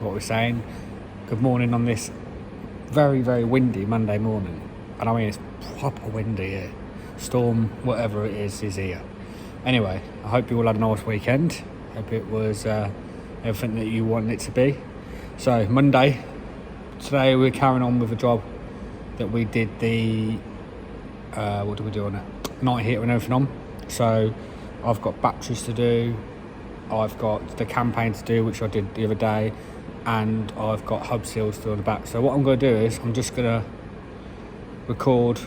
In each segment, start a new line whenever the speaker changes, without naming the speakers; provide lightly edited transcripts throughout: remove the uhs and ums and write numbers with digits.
what we're saying. Good morning on this very, very windy Monday morning. And I mean, it's proper windy here. Storm, whatever it is here. Anyway, I hope you all had a nice weekend. Hope it was everything that you wanted it to be. So, Monday, today we're carrying on with a job that we did the, what did we do on it? Night heater and everything on. So, I've got batteries to do. I've got the campaign to do, which I did the other day. And I've got hub seals to do on the back. So what I'm going to do is I'm just going to record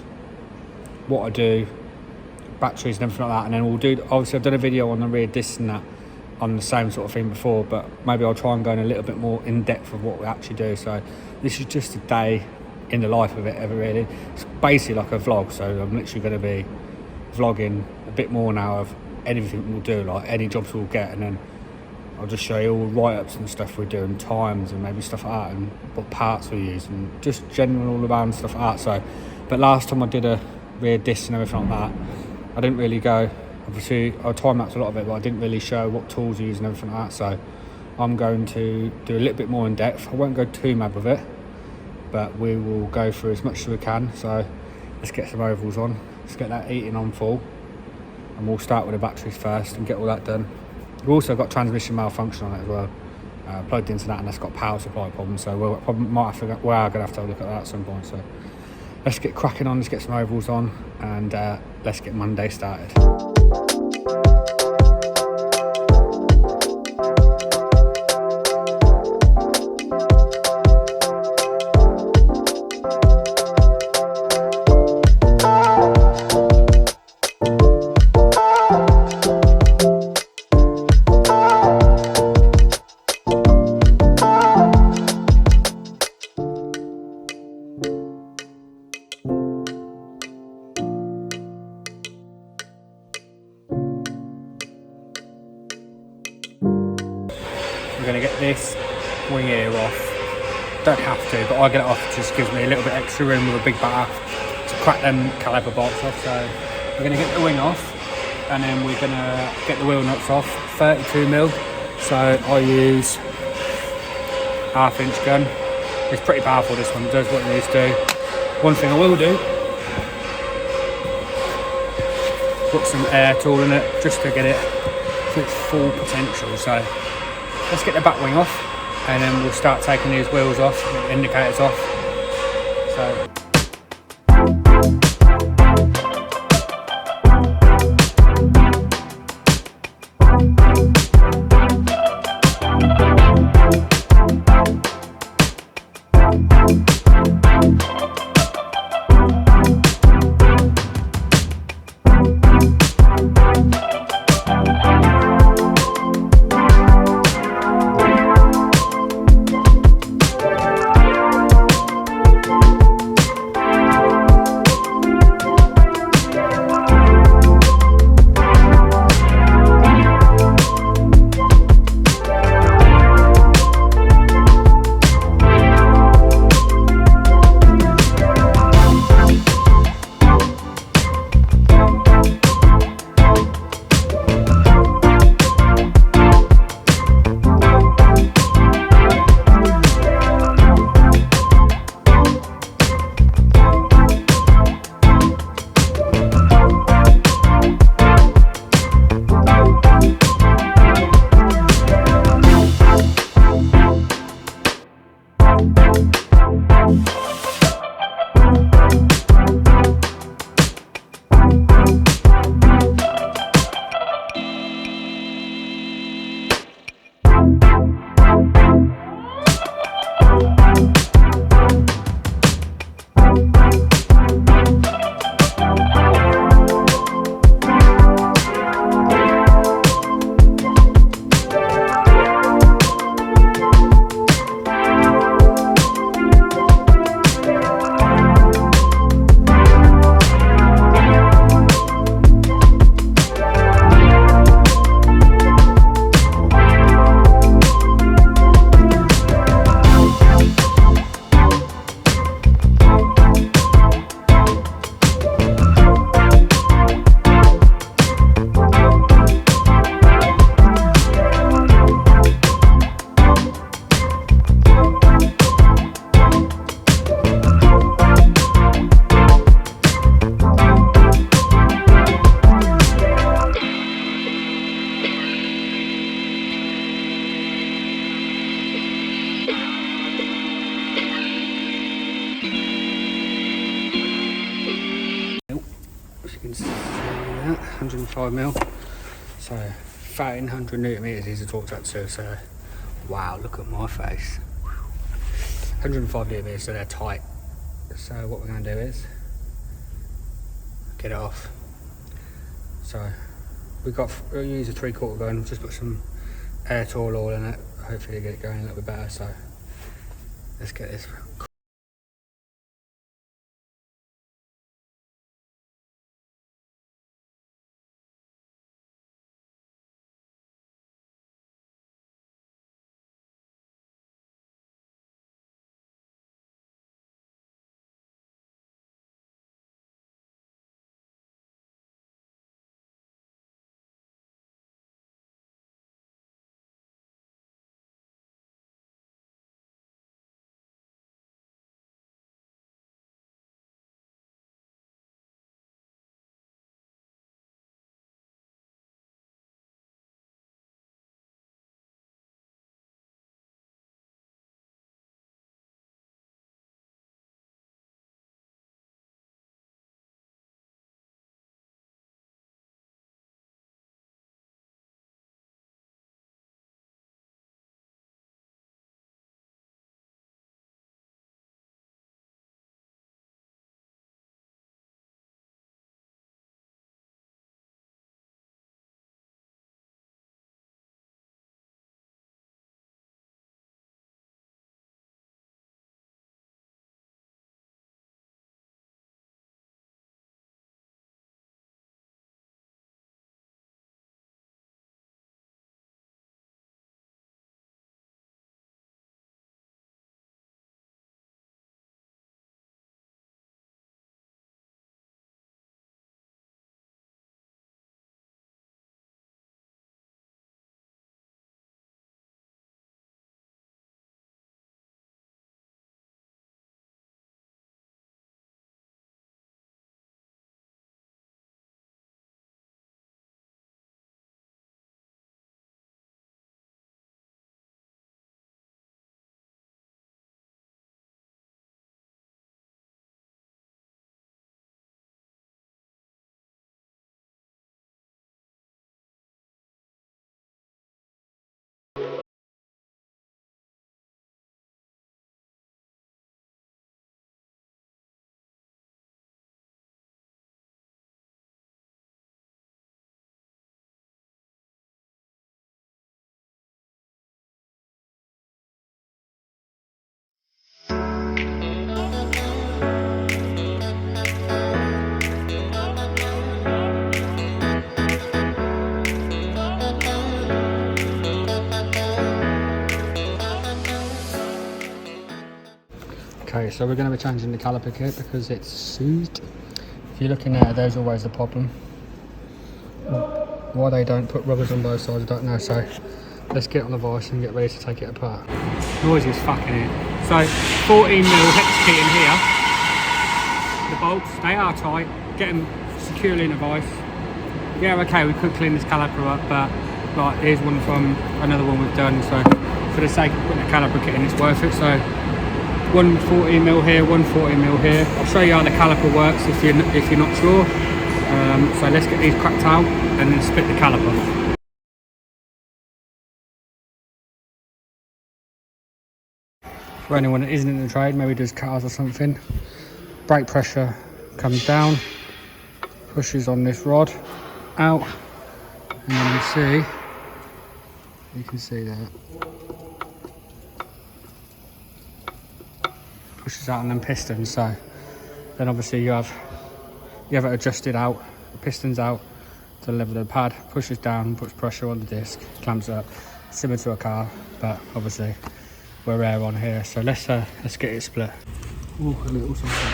what I do, batteries and everything like that, and then we'll do, obviously I've done a video on the rear disc and that on the same sort of thing before, but maybe I'll try and go in a little bit more in depth of what we actually do. So this is just a day in the life of it ever really. It's basically like a vlog, so I'm literally going to be vlogging a bit more now of anything we'll do, like any jobs we'll get, and then I'll just show you all write-ups and stuff we do and times and maybe stuff like that and what parts we use and just general all around stuff like that. So, but last time I did a rear disc and everything like that, I didn't really go, obviously I time-lapsed a lot of it, but I didn't really show what tools I use and everything like that. So I'm going to do a little bit more in depth. I won't go too mad with it, but we will go through as much as we can. So let's get some ovals on, let's get that heating on full, and we'll start with the batteries first and get all that done. We've also got transmission malfunction on it as well, plugged into that, and that's got power supply problems, so we are going to have to have a look at that at some point. So let's get cracking on, let's get some ovals on, and let's get Monday started. We're going to get this wing ear off. Don't have to, but I get it off. It just gives me a little bit extra room with a big batter to crack them caliper bolts off. So we're going to get the wing off, and then we're going to get the wheel nuts off. 32mm. So I use 1/2 inch gun. It's pretty powerful, this one. It does what it needs to. One thing I will do, put some air tool in it just to get it to its full potential. So let's get the back wing off, and then we'll start taking these wheels off, the indicators off. So 85mm. So 1300 newton meters is the torque up to. So wow, look at my face. 105 newton meters, so they're tight. So what we're going to do is get it off. So we'll use a 3/4 gun. Just put some air tool oil in it. Hopefully get it going a little bit better. So let's get this. Okay, so we're going to be changing the caliper kit because it's seized. If you're looking at it, there's always the problem. Why they don't put rubbers on both sides, I don't know. So let's get on the vise and get ready to take it apart. Noisy as fucking it. So 14mm hex key in here. The bolts, they are tight. Get them securely in the vise. Yeah, okay, we could clean this caliper up, but like, here's one from another one we've done. So for the sake of putting the caliper kit in, it's worth it. So one 14mm here, one 14mm here. I'll show you how the caliper works if you're not sure. So let's get these cracked out and then split the caliper. For anyone that isn't in the trade, maybe does cars or something, brake pressure comes down, pushes on this rod out, and then you can see that. Pushes out on them pistons, so then obviously you have it adjusted out, the pistons out to level the pad, pushes down, puts pressure on the disc, clamps it up, similar to a car, but obviously we're rare on here. So let's get it split. Ooh, a little something.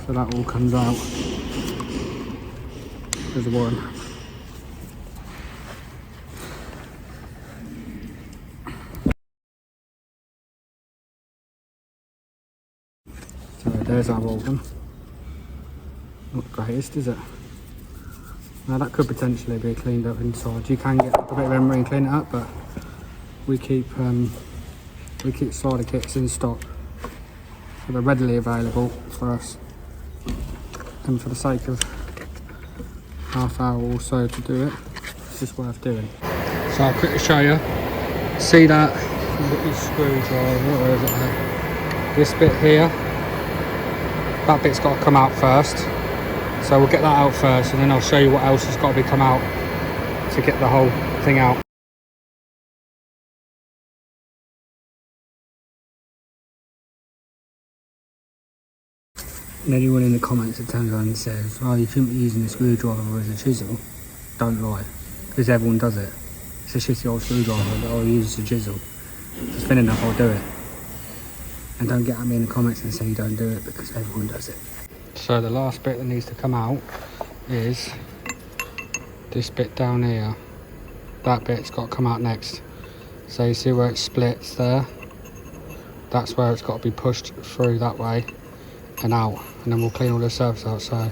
So that all comes out. There's one. So there's our organ. Not greatest, is it? Now that could potentially be cleaned up inside. You can get a bit of emery and clean it up, but we keep slider kits in stock so they're readily available for us, and for the sake of half hour or so to do it, it's just worth doing. So I'll quickly show you. See that little screwdriver, where is it there? This bit here, that bit's got to come out first. So we'll get that out first, and then I'll show you what else has got to be come out to get the whole thing out. And anyone in the comments that turns around and says, oh, you shouldn't be using a screwdriver as a chisel, don't lie, because everyone does it. It's a shitty old screwdriver that I'll use as a chisel. If it's thin enough, I'll do it. And don't get at me in the comments and say you don't do it, because everyone does it. So the last bit that needs to come out is this bit down here. That bit's got to come out next. So you see where it splits there? That's where it's got to be pushed through that way and out, and then we'll clean all the surface out. So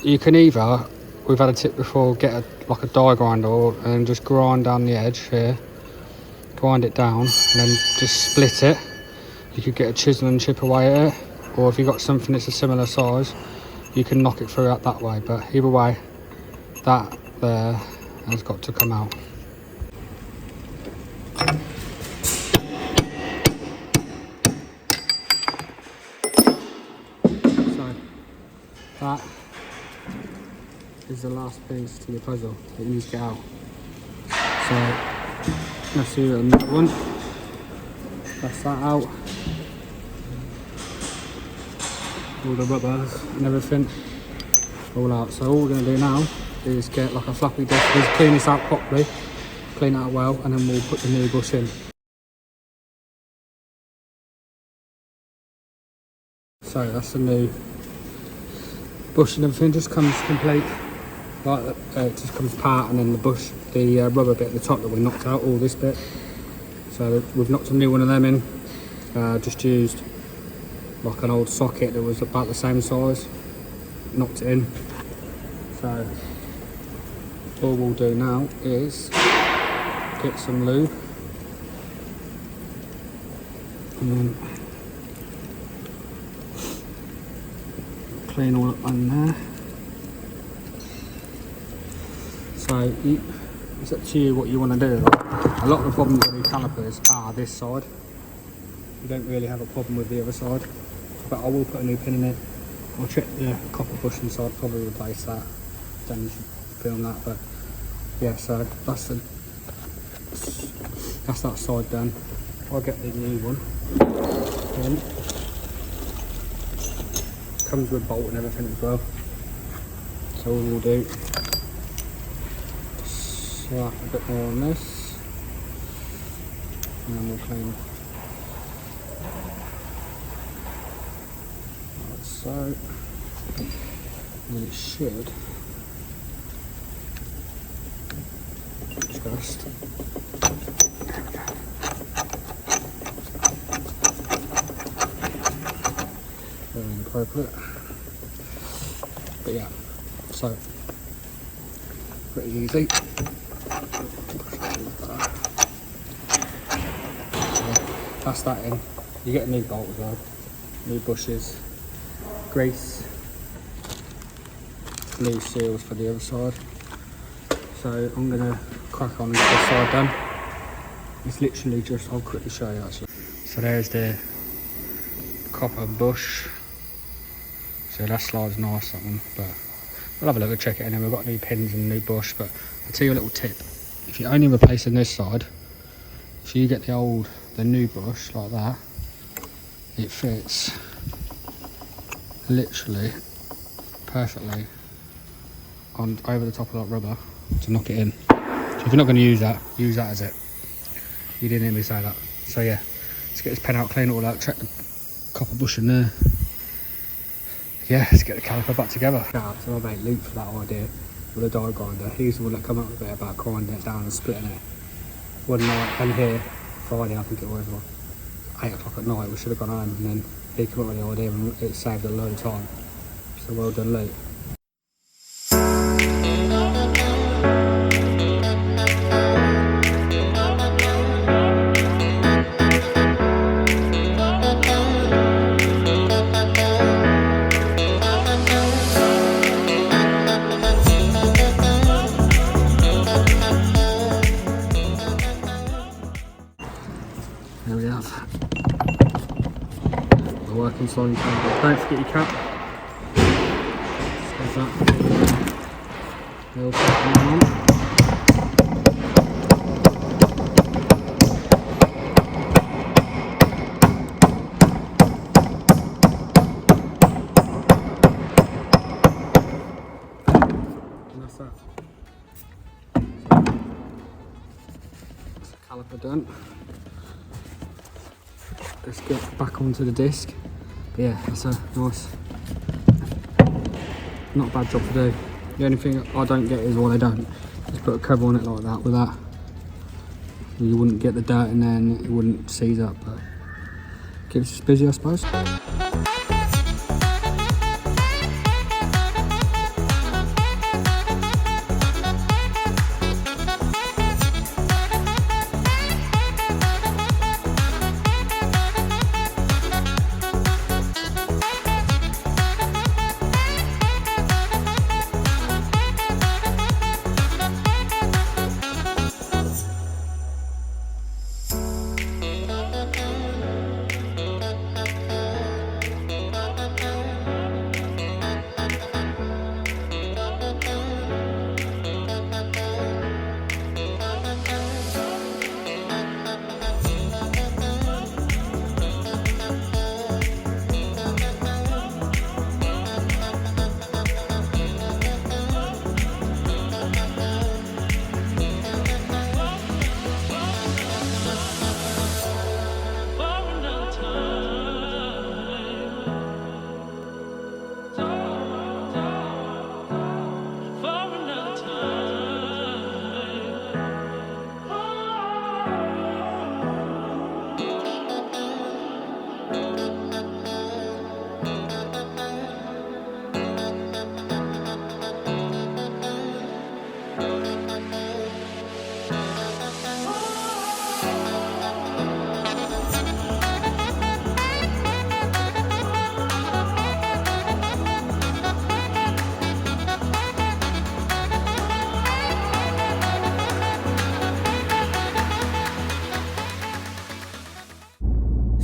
you can either, we've had a tip before, get like a die grinder and just grind down the edge here, grind it down, and then just split it. You could get a chisel and chip away at it, or if you've got something that's a similar size, you can knock it through out that way. But either way, that there has got to come out. So that is the last piece to your puzzle that you need to get out. So let's do another one. That's that out. All the rubbers and everything all out. So all we're going to do now is get like a fluffy disk, just clean this out properly, clean it out well, and then we'll put the new bush in. So that's the new bush, and everything just comes complete, like it just comes apart, and then the bush, the rubber bit at the top that we knocked out, all this bit. So we've knocked a new one of them in, just used like an old socket that was about the same size, knocked it in. So all we'll do now is get some lube and then clean all up on there. So it's up to you what you want to do. A lot of the problems with the calipers are this side. You don't really have a problem with the other side, but I will put a new pin in it. I'll check the copper bushing side, probably replace that. Then you should film that, but yeah, so that's that side done. I'll get the new one in. Comes with bolt and everything as well. So all we'll do, slap a bit more on this, and then we'll clean like so, and then it should just very inappropriate, but yeah, so pretty easy. That's that in. You get a new bolt as well, new bushes, grease, new seals for the other side. So I'm gonna crack on and get this side done. It's literally just, I'll quickly show you actually. So there's the copper bush. So that slides nice, that one, but we'll have a look and check it, and then we've got new pins and new bush. But I'll tell you a little tip. If you're only replacing this side, if you get the new bush like that, it fits literally perfectly on over the top of that rubber to knock it in. So if you're not going to use that as it. You didn't hear me say that. So yeah, let's get this pen out, clean it all out, check the copper bush in there. Yeah, let's get the caliper back together. Shout out to my mate Luke for that idea with a die grinder. He's the one that come up with it about grinding it down and splitting it. One night, and here, Friday I think it was, 8 o'clock at night, we should have gone home, and then he came up with the idea and it saved a load of time. So well done, Luke. that's on camera. Don't forget your cap. There's that. Little second one on. And that's that. That's the caliper done. Let's get back onto the disc. But yeah, that's a nice, not a bad job to do. The only thing I don't get is, well, they don't just put a cover on it like that. With that, you wouldn't get the dirt in there and it wouldn't seize up, but keeps us busy, I suppose.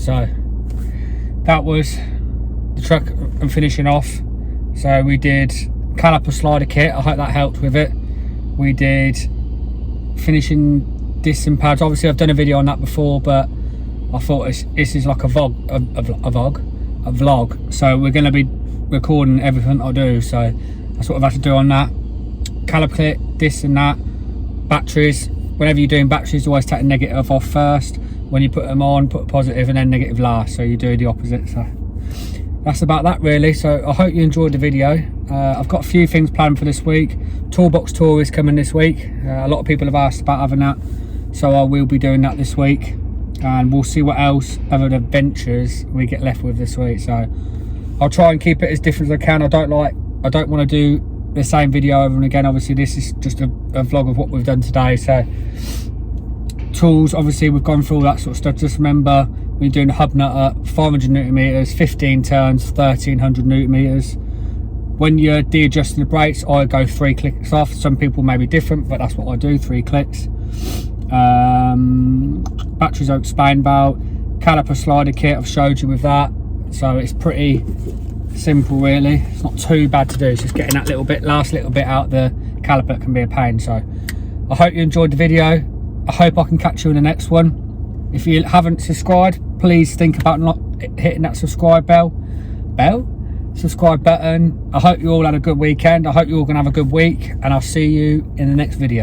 So that was the truck and finishing off. So we did caliper slider kit, I hope that helped with it. We did finishing discs and pads. Obviously I've done a video on that before, but I thought this is like a vlog. So we're going to be recording everything I do, so that's what I've had to do on that. Caliper kit, this and that. Batteries, whenever you're doing batteries, always take the negative off first. When you put them on, put positive and then negative last, so you do the opposite. So that's about that really. So I hope you enjoyed the video. I've got a few things planned for this week. Toolbox tour is coming this week. A lot of people have asked about having that, so I will be doing that this week, and we'll see what else other adventures we get left with this week. So I'll try and keep it as different as I can. I don't want to do the same video over and again. Obviously this is just a vlog of what we've done today. So tools, obviously we've gone through all that sort of stuff. Just remember, we're doing a hub nutter, 500 newton meters, 15 turns, 1300 newton meters. When you're de-adjusting the brakes, I go 3 clicks off. Some people may be different, but that's what I do, 3 clicks. Batteries I'll explain about. Caliper slider kit, I've showed you with that. So it's pretty simple really. It's not too bad to do. It's just getting that last little bit out the caliper can be a pain. So I hope you enjoyed the video. I hope I can catch you in the next one. If you haven't subscribed, please think about not hitting that subscribe subscribe button. I hope you all had a good weekend. I hope you're all gonna have a good week, and I'll see you in the next video.